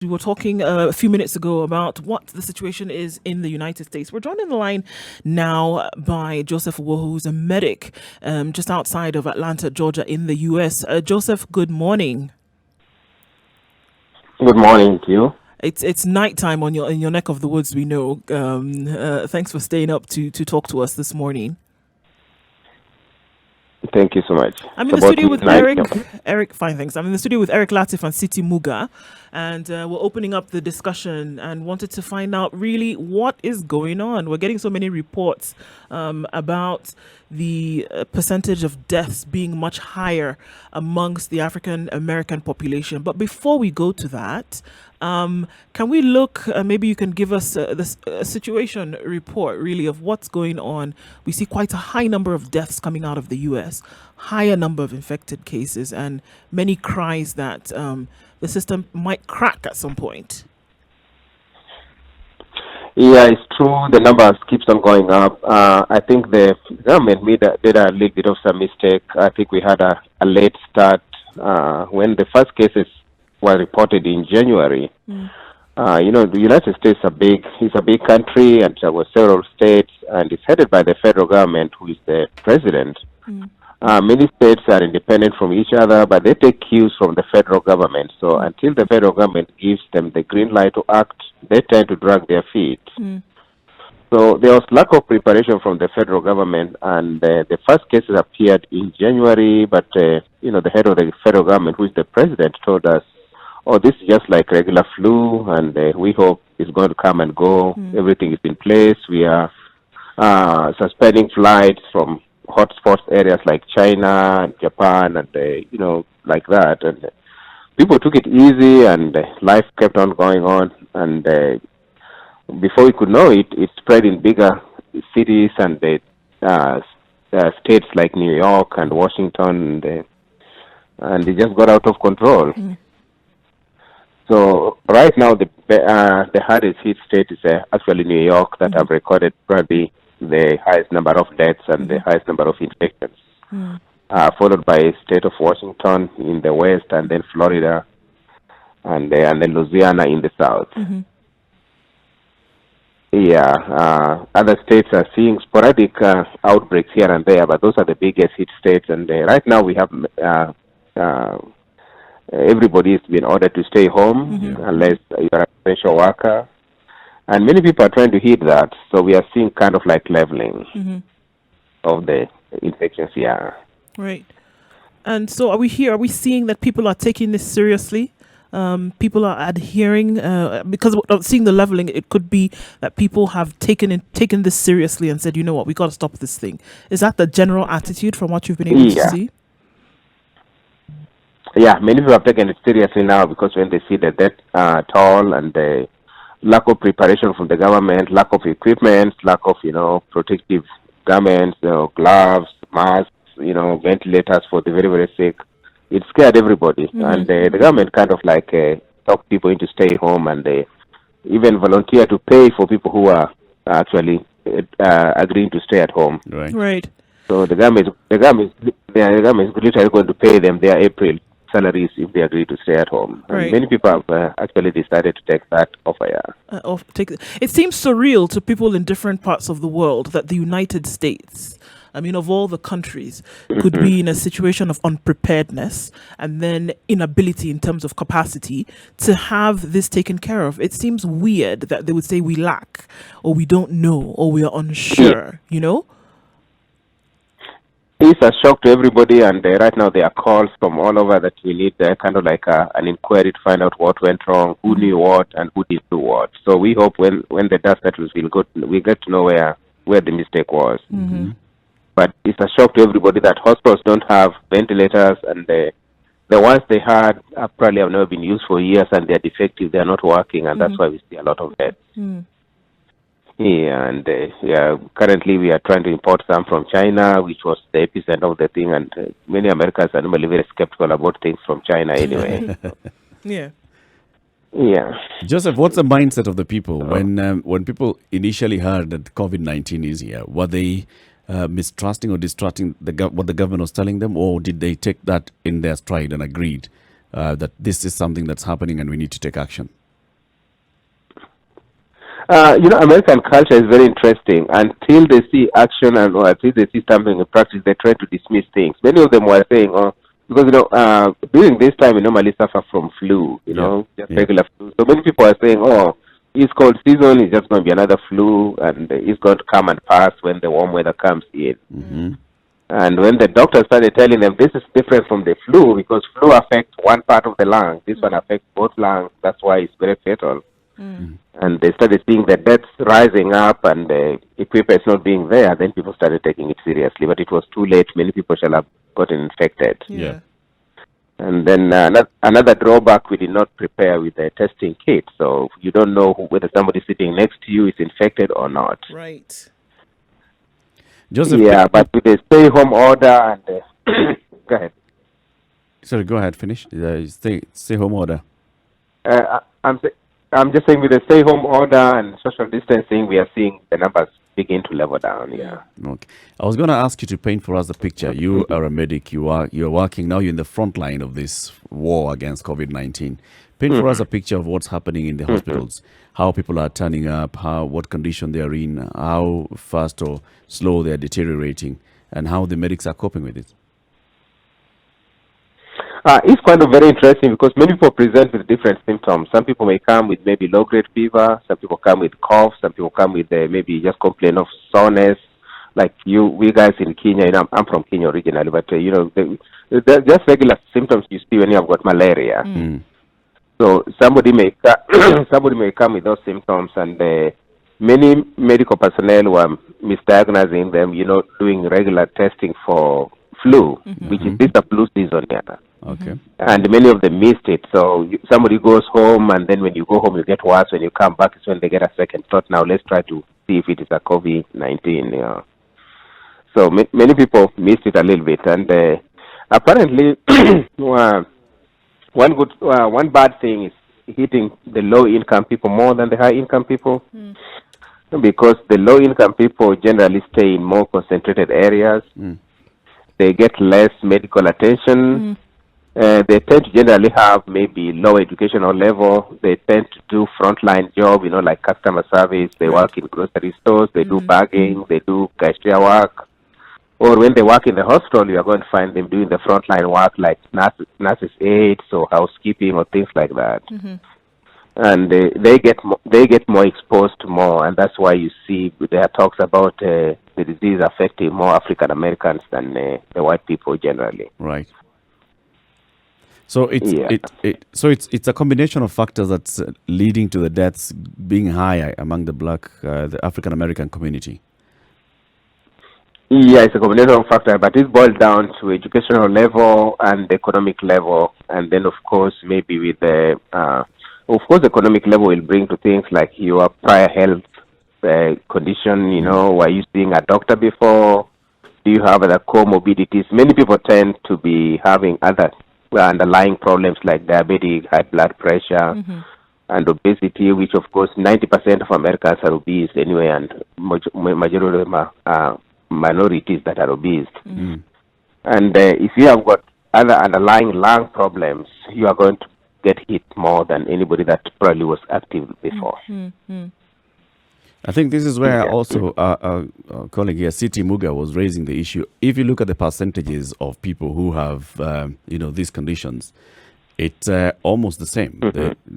We were talking a few minutes ago about what the situation is in the United States. We're joined on the line now by Joseph Owuoho, who's a medic just outside of Atlanta, Georgia, in the U.S. Joseph, good morning. Good morning to you. It's nighttime in your neck of the woods. We know. Thanks for staying up to talk to us this morning. Thank you so much. I'm in the studio with Eric. Fine, thanks. I'm in the studio with Eric Latif and Siti Muga, and we're opening up the discussion and wanted to find out really what is going on. We're getting so many reports about the percentage of deaths being much higher amongst the African American population. But before we go to that, can we look, maybe you can give us a situation report really of what's going on. We see quite a high number of deaths coming out of the US, higher number of infected cases, and many cries that the system might crack at some point. Yeah, it's true. The numbers keeps on going up. I think the government did a little bit of some mistake. I think we had a late start when the first cases were reported in January. The United States is a big country, and there were several states, and it's headed by the federal government, who is the president. Many states are independent from each other, but they take cues from the federal government. So until the federal government gives them the green light to act, they tend to drag their feet. So there was lack of preparation from the federal government, and the first cases appeared in January, but the head of the federal government, who is the president, told us, this is just like regular flu, and we hope it's going to come and go. Everything is in place. We are suspending flights from hotspot areas like China and Japan, and like that. And people took it easy, and life kept on going on. And before we could know it, it spread in bigger cities and states like New York and Washington, and it just got out of control. So right now, the hardest hit state is actually New York, that have recorded probably the highest number of deaths and the highest number of infections, followed by state of Washington in the west, and then Florida, and then Louisiana in the south. Other states are seeing sporadic outbreaks here and there, but those are the biggest hit states. And right now we have everybody has been ordered to stay home unless you are an essential worker. And many people are trying to hit that. So we are seeing kind of like leveling of the infections here. Right. And so are we seeing that people are taking this seriously? People are adhering because of seeing the leveling. It could be that people have taken this seriously and said, you know what, we got to stop this thing. Is that the general attitude from what you've been able to see? Yeah, many people have taken it seriously now, because when they see the death toll and the lack of preparation from the government, lack of equipment, lack of protective garments, gloves, masks, ventilators for the very, very sick, it scared everybody. And the government kind of like talked people into stay home, and they even volunteer to pay for people who are actually agreeing to stay at home. Right. So the government is literally going to pay them their April salaries if they agree to stay at home. Right. And many people have actually decided to take that offer. It seems surreal to people in different parts of the world that the United States, of all the countries, could be in a situation of unpreparedness and then inability in terms of capacity to have this taken care of. It seems weird that they would say we lack, or we don't know, or we are unsure, It's a shock to everybody, and right now there are calls from all over that we need kind of like an inquiry to find out what went wrong, who knew what, and who did do what. So we hope when the dust settles, we get to know where the mistake was. But it's a shock to everybody that hospitals don't have ventilators, and the ones they had probably have never been used for years, and they're defective, they're not working, and that's why we see a lot of deaths. And currently we are trying to import some from China, which was the epicenter of the thing, and many Americans are normally very skeptical about things from China anyway. Yeah. Joseph, what's the mindset of the people when people initially heard that COVID-19 is here? Were they mistrusting or distrusting what the government was telling them, or did they take that in their stride and agreed that this is something that's happening and we need to take action? American culture is very interesting. Until they see action and or until they see something in practice, they try to dismiss things. Many of them were saying, "Oh, because during this time we normally suffer from flu, just regular flu." So many people are saying, "Oh, it's cold season. It's just going to be another flu, and it's going to come and pass when the warm weather comes in." Mm-hmm. And when the doctors started telling them this is different from the flu because flu affects one part of the lung, this one affects both lungs. That's why it's very fatal. And they started seeing the deaths rising up and the equipment not being there. Then people started taking it seriously, but it was too late. Many people shall have gotten infected. Yeah. And then another drawback, we did not prepare with the testing kit, so you don't know whether somebody sitting next to you is infected or not. Right. Joseph, But with the stay-home order and go ahead. Sorry, go ahead. Finish. Stay home order. I'm just saying with the stay-home order and social distancing, we are seeing the numbers begin to level down. Yeah. Okay. I was going to ask you to paint for us the picture. You are a medic. You're working now. You're in the front line of this war against COVID-19. Paint for us a picture of what's happening in the hospitals. How people are turning up. What condition they are in. How fast or slow they are deteriorating, and how the medics are coping with it. It's kind of very interesting because many people present with different symptoms. Some people may come with maybe low-grade fever. Some people come with cough. Some people come with maybe just complain of soreness. Like we guys in Kenya, I'm from Kenya originally, but they're just regular symptoms you see when you have got malaria. So somebody may come with those symptoms, and many medical personnel were misdiagnosing them. Doing regular testing for flu, which is this a flu season here. Okay. And many of them missed it. So somebody goes home, and then when you go home, you get worse. When you come back, it's when they get a second thought. Now let's try to see if it is a COVID-19. So many people missed it a little bit, and apparently, one bad thing is hitting the low-income people more than the high-income people, because the low-income people generally stay in more concentrated areas. They get less medical attention. They tend to generally have maybe low educational level. They tend to do frontline job, like customer service. They work in grocery stores. They do bagging. They do cashier work. Or when they work in the hospital, you are going to find them doing the frontline work like nurses' aides or housekeeping or things like that. And they get more exposed more, and that's why you see there are talks about the disease affecting more African Americans than the white people generally. Right. So it's a combination of factors that's leading to the deaths being higher among the African American community. Yeah, it's a combination of factors, but it boils down to educational level and economic level, and then of course maybe with the economic level will bring to things like your prior health condition. Were you seeing a doctor before? Do you have other comorbidities? Many people tend to be having other underlying problems like diabetes, high blood pressure, and obesity, which of course 90% of Americans are obese anyway, and majority of them are minorities that are obese. And if you have got other underlying lung problems, you are going to get hit more than anybody that probably was active before. I think this is where also our colleague here, Siti Muga, was raising the issue. If you look at the percentages of people who have, these conditions, it's almost the same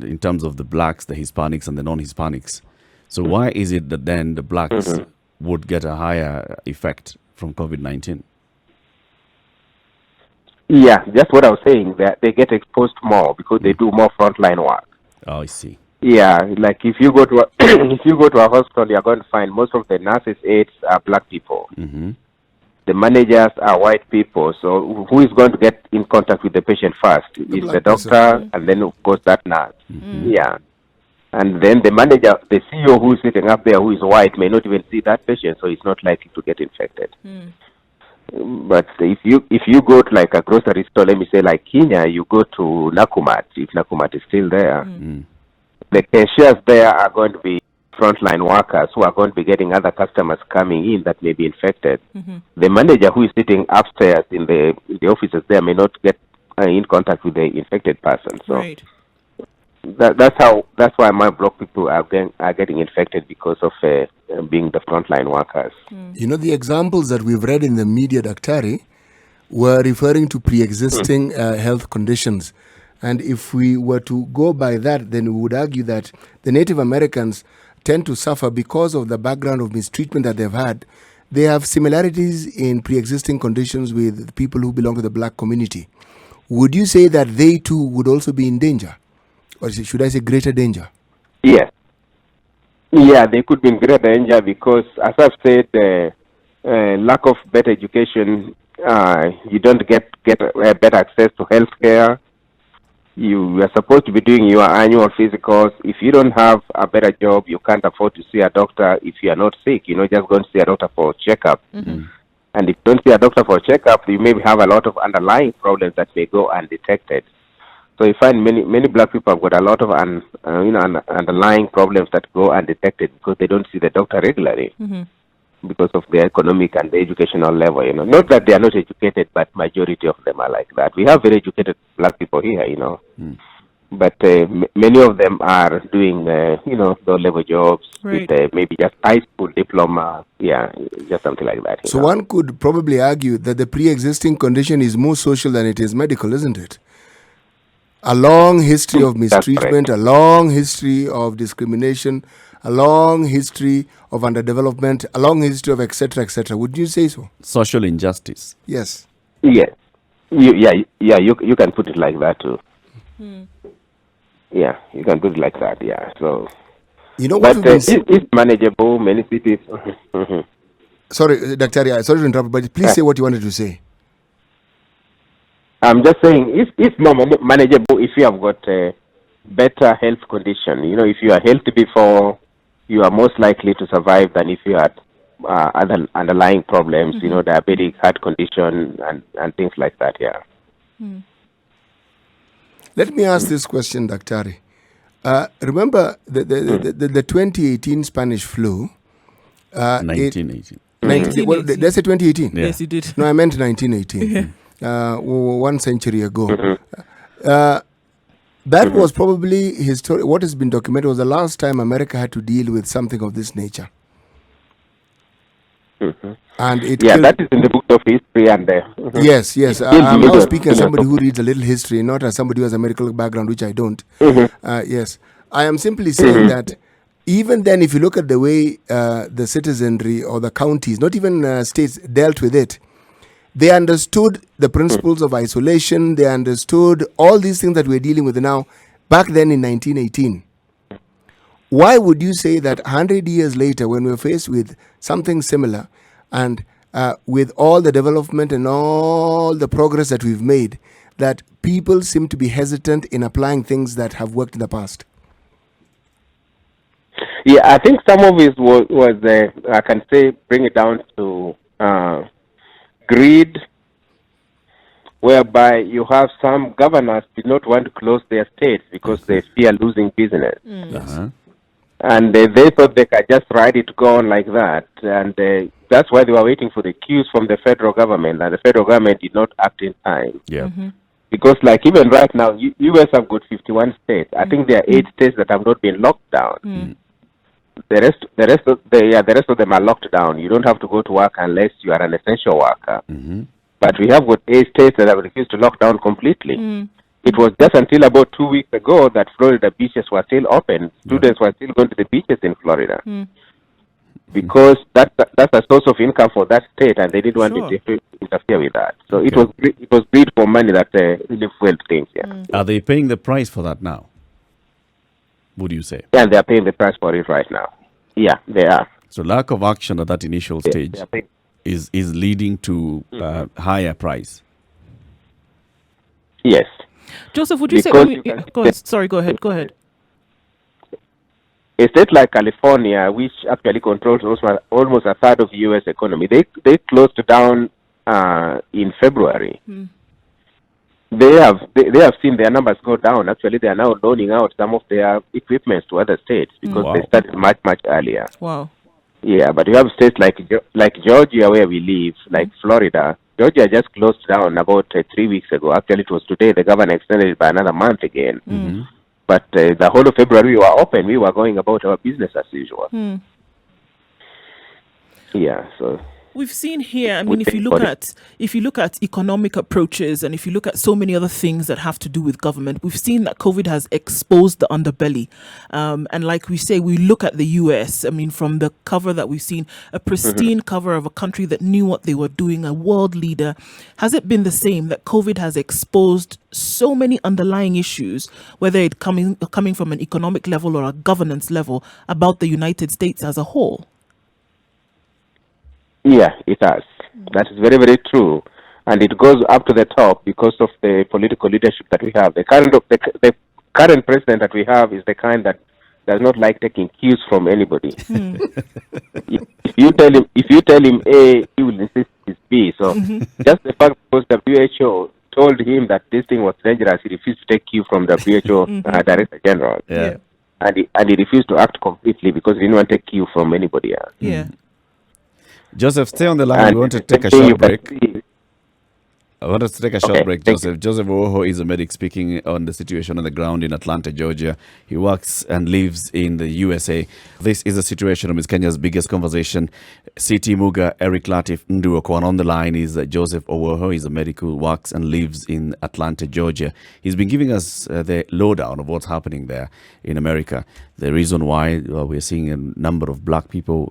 in terms of the blacks, the Hispanics, and the non-Hispanics. So why is it that then the blacks would get a higher effect from COVID-19? Yeah, that's what I was saying. That they get exposed more because they do more frontline work. Oh, I see. Yeah, like if you go to a hospital, you're going to find most of the nurses' aides are black people. The managers are white people. So who is going to get in contact with the patient first? It's the doctor, and then of course that nurse. Yeah, and then the manager, the CEO who is sitting up there, who is white, may not even see that patient, so he's not likely to get infected. But if you go to like a grocery store, let me say like Kenya, you go to Nakumat, if Nakumat is still there. The cashiers there are going to be frontline workers who are going to be getting other customers coming in that may be infected. The manager who is sitting upstairs in the offices there may not get in contact with the infected person. So that's why my block people are getting infected because of being the frontline workers. You know, the examples that we've read in the media, Daktari, were referring to pre-existing health conditions. And if we were to go by that, then we would argue that the Native Americans tend to suffer because of the background of mistreatment that they've had. They have similarities in pre-existing conditions with people who belong to the black community. Would you say that they too would also be in danger? Or should I say greater danger? Yes. Yeah, they could be in greater danger because, as I've said, lack of better education, you don't get better access to healthcare. You are supposed to be doing your annual physicals. If you don't have a better job, you can't afford to see a doctor if you are not sick. Just go and see a doctor for a checkup. And if you don't see a doctor for a checkup, you may have a lot of underlying problems that may go undetected. So you find many black people have got a lot of underlying problems that go undetected because they don't see the doctor regularly because of their economic and the educational level. Not that they are not educated, but majority of them are like that. We have very educated black people here, but many of them are doing low-level jobs with maybe just high school diploma, just something like that. So one could probably argue that the pre-existing condition is more social than it is medical, isn't it? A long history of mistreatment, a long history of discrimination, a long history of underdevelopment, a long history of etc., etc. Would you say so? Social injustice. Yes. Yes. You can put it like that too. Yeah, you can put it like that. Yeah. So. What it's manageable. Many cities. Sorry, Dr. Sorry to interrupt, but please say what you wanted to say. I'm just saying it's more manageable if you have got a better health condition. If you are healthy before, you are most likely to survive than if you had other underlying problems, diabetic, heart condition, and things like that, Let me ask this question, Daktari. Remember the 2018 Spanish flu? 1918. Did I say 2018? Yeah. Yes, you did. No, I meant 1918. 1 century ago. That was probably what has been documented was the last time America had to deal with something of this nature. And that is in the book of history. And yes. I'm now speaking as somebody who reads a little history, not as somebody who has a medical background, which I don't. Yes, I am simply saying that even then, if you look at the way the citizenry or the counties, not even states, dealt with it, they understood the principles of isolation. They understood all these things that we're dealing with now back then in 1918. Why would you say that 100 years later, when we're faced with something similar and with all the development and all the progress that we've made, that people seem to be hesitant in applying things that have worked in the past? Yeah, I think some of it was I can say, bring it down to greed, whereby you have some governors did not want to close their states because they fear losing business. And they thought they could just ride it go on like that. And that's why they were waiting for the cues from the federal government, and the federal government did not act in time. Yeah. Because even right now, U.S. have got 51 states. I think there are 8 states that have not been locked down. The rest of them are locked down. You don't have to go to work unless you are an essential worker. But we have got 8 states that have refused to lock down completely. It was just until about 2 weeks ago that Florida beaches were still open. Students were still going to the beaches in Florida because that's a source of income for that state, and they didn't want to interfere with that. So it was greed for money that really fueled things. Yeah. Are they paying the price for that now? Would you say? Yeah, they are paying the price for it right now. Yeah, they are. So lack of action at that initial stage is leading to higher price. Yes. Joseph, would you say? Go ahead. A state like California, which actually controls almost a third of the U.S. economy, they closed down in February. They have seen their numbers go down. Actually, they are now loaning out some of their equipment to other states because they started much earlier. Wow. Yeah, but you have states like Georgia, where we live, like Florida. Georgia just closed down about 3 weeks ago. Actually, it was today. The governor extended it by another month again. But the whole of February we were open. We were going about our business as usual. Yeah, so we've seen here, I mean, if you look at economic approaches, and if you look at so many other things that have to do with government, we've seen that COVID has exposed the underbelly. And like we say, we look at the US, I mean, from the cover that we've seen, a pristine cover of a country that knew what they were doing, a world leader. Has it been the same, that COVID has exposed so many underlying issues, whether it coming from an economic level or a governance level, about the United States as a whole? Yeah, it has. That is very, very true. And it goes up to the top because of the political leadership that we have. The current president that we have is the kind that does not like taking cues from anybody. If you tell him A, he will insist it's B. So just the fact that WHO told him that this thing was dangerous, he refused to take cue from the WHO Director General. Yeah. And he refused to act completely because he didn't want to take cue from anybody else. Yeah. Joseph, stay on the line. We want to take a short break. I want us to take a short break, Joseph. Joseph Owuoho is a medic speaking on the situation on the ground in Atlanta, Georgia. He works and lives in the USA. This is a situation of Kenya's biggest conversation. CT Muga, Eric Latif Nduokwan. On the line is Joseph Owuoho. He's a medic who works and lives in Atlanta, Georgia. He's been giving us the lowdown of what's happening there in America. The reason why we're seeing a number of black people,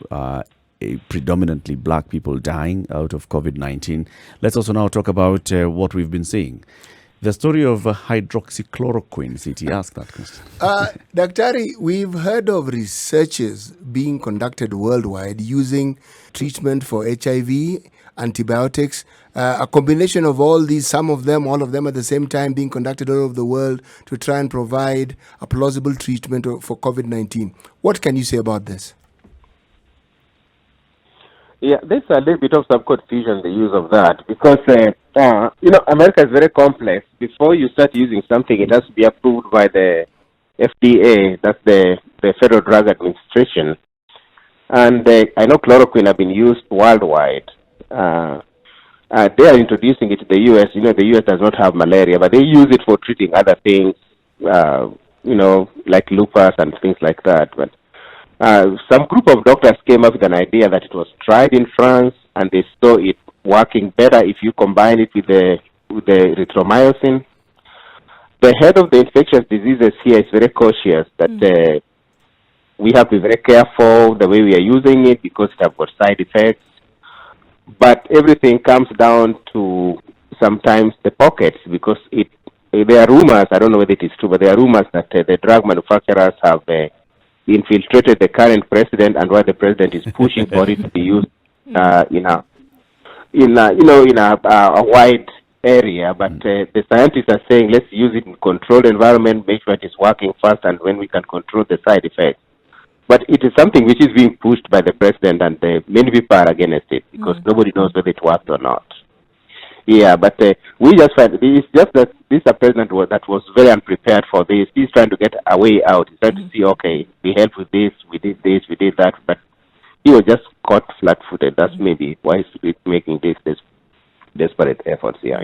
predominantly black people, dying out of COVID-19. Let's also now talk about what we've been seeing. The story of hydroxychloroquine, CT, ask that question. Daktari, we've heard of researches being conducted worldwide using treatment for HIV, antibiotics, a combination of all these, some of them, all of them at the same time being conducted all over the world to try and provide a plausible treatment for COVID-19. What can you say about this? Yeah, there's a little bit of some confusion in the use of that because, America is very complex. Before you start using something, it has to be approved by the FDA, that's the Federal Drug Administration. And I know chloroquine have been used worldwide. They are introducing it to the U.S. The U.S. does not have malaria, but they use it for treating other things, like lupus and things like that. But some group of doctors came up with an idea that it was tried in France, and they saw it working better if you combine it with the erythromycin. The head of the infectious diseases here is very cautious that we have to be very careful the way we are using it because it has got side effects. But everything comes down to sometimes the pockets because there are rumors, I don't know whether it is true, but there are rumors that the drug manufacturers have infiltrated the current president, and why the president is pushing for it to be used in a wide area. But the scientists are saying let's use it in controlled environment, make sure it is working fast, and when we can control the side effects. But it is something which is being pushed by the president, and many people are against it because nobody knows whether it worked or not. Yeah, but we just find it's just that this is a president that was very unprepared for this. He's trying to get a way out. He's trying to see, okay, we helped with this, we did that, but he was just caught flat-footed. That's maybe why he's making this desperate efforts here,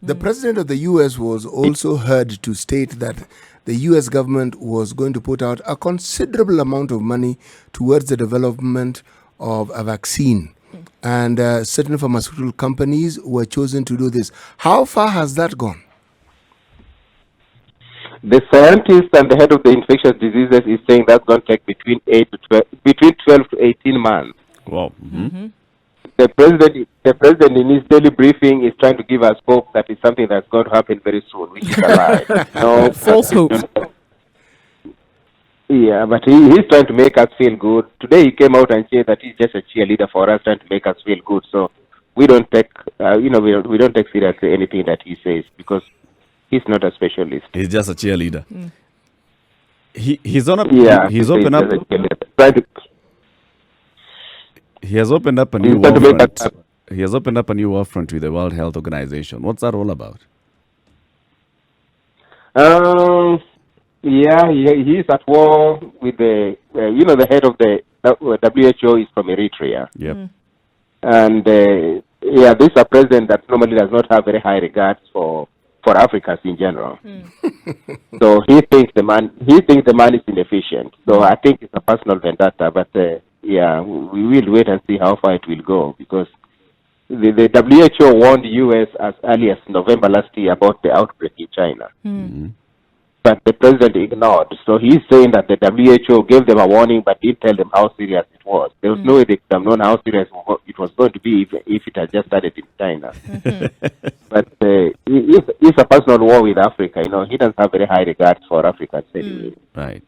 The president of the U.S. was also heard to state that the U.S. government was going to put out a considerable amount of money towards the development of a vaccine. And certain pharmaceutical companies were chosen to do this. How far has that gone? The scientist and the head of the infectious diseases is saying that's going to take between 12 to 18 months. Wow. Mm-hmm. The president in his daily briefing is trying to give us hope that it's something that's going to happen very soon, which is a lie. No, false hope. Yeah, but he's trying to make us feel good. Today he came out and said that he's just a cheerleader for us, trying to make us feel good. So we don't take, we don't take seriously anything that he says because he's not a specialist. He's just a cheerleader. He has opened up a new war front. He has opened up a new war front with the World Health Organization. What's that all about? Yeah, he is at war with the head of the WHO is from Eritrea. Yep. And this is a president that normally does not have very high regards for for Africans in general. So he thinks the man is inefficient. So I think it's a personal vendetta. But yeah, we will wait and see how far it will go, because the WHO warned the US as early as November last year about the outbreak in China. But the president ignored. So he's saying that the WHO gave them a warning but didn't tell them how serious it was. There was no way they could have known how serious it was going to be if it had just started in China. But it's a personal war with Africa. He doesn't have very high regards for Africans anyway. Right.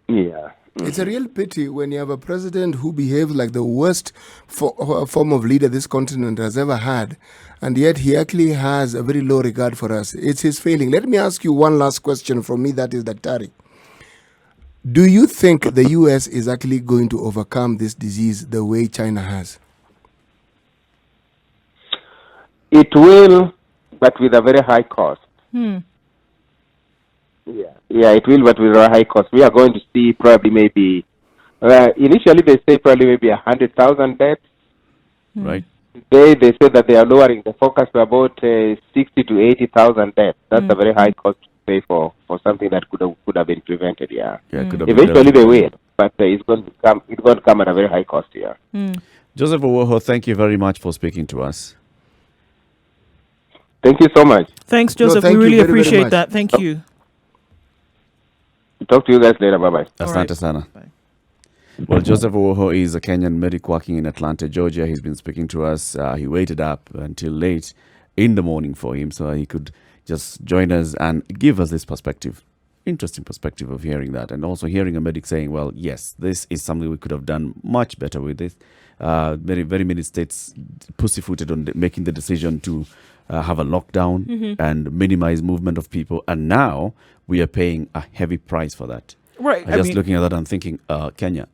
Yeah. It's a real pity when you have a president who behaves like the worst form of leader this continent has ever had, and yet he actually has a very low regard for us. It's his failing. Let me ask you one last question from me, that is Daktari. Do you think the US is actually going to overcome this disease the way China has? It will, but with a very high cost. Yeah, it will, but with a high cost. We are going to see probably maybe, initially they say probably maybe 100,000 deaths. Right. Today they say that they are lowering the forecast to about 60 to 80,000 deaths. That's a very high cost to pay for something that could have been prevented. Yeah, could have eventually they will, but it's going to come at a very high cost. Yeah. Joseph Owuoho, thank you very much for speaking to us. Thank you so much. Thanks, Joseph. thank we you really very, very appreciate much. that. Thank you. Talk to you guys later. Bye-bye. Asante sana. Well, Joseph Owuoho is a Kenyan medic working in Atlanta, Georgia. He's been speaking to us. He waited up until late in the morning for him so he could just join us and give us this perspective. Interesting perspective of hearing that, and also hearing a medic saying, well, yes, this is something we could have done much better with this. Very many states pussyfooted on making the decision to have a lockdown and minimize movement of people, and now we are paying a heavy price for that. Right. Just looking at that, I'm thinking, Kenya,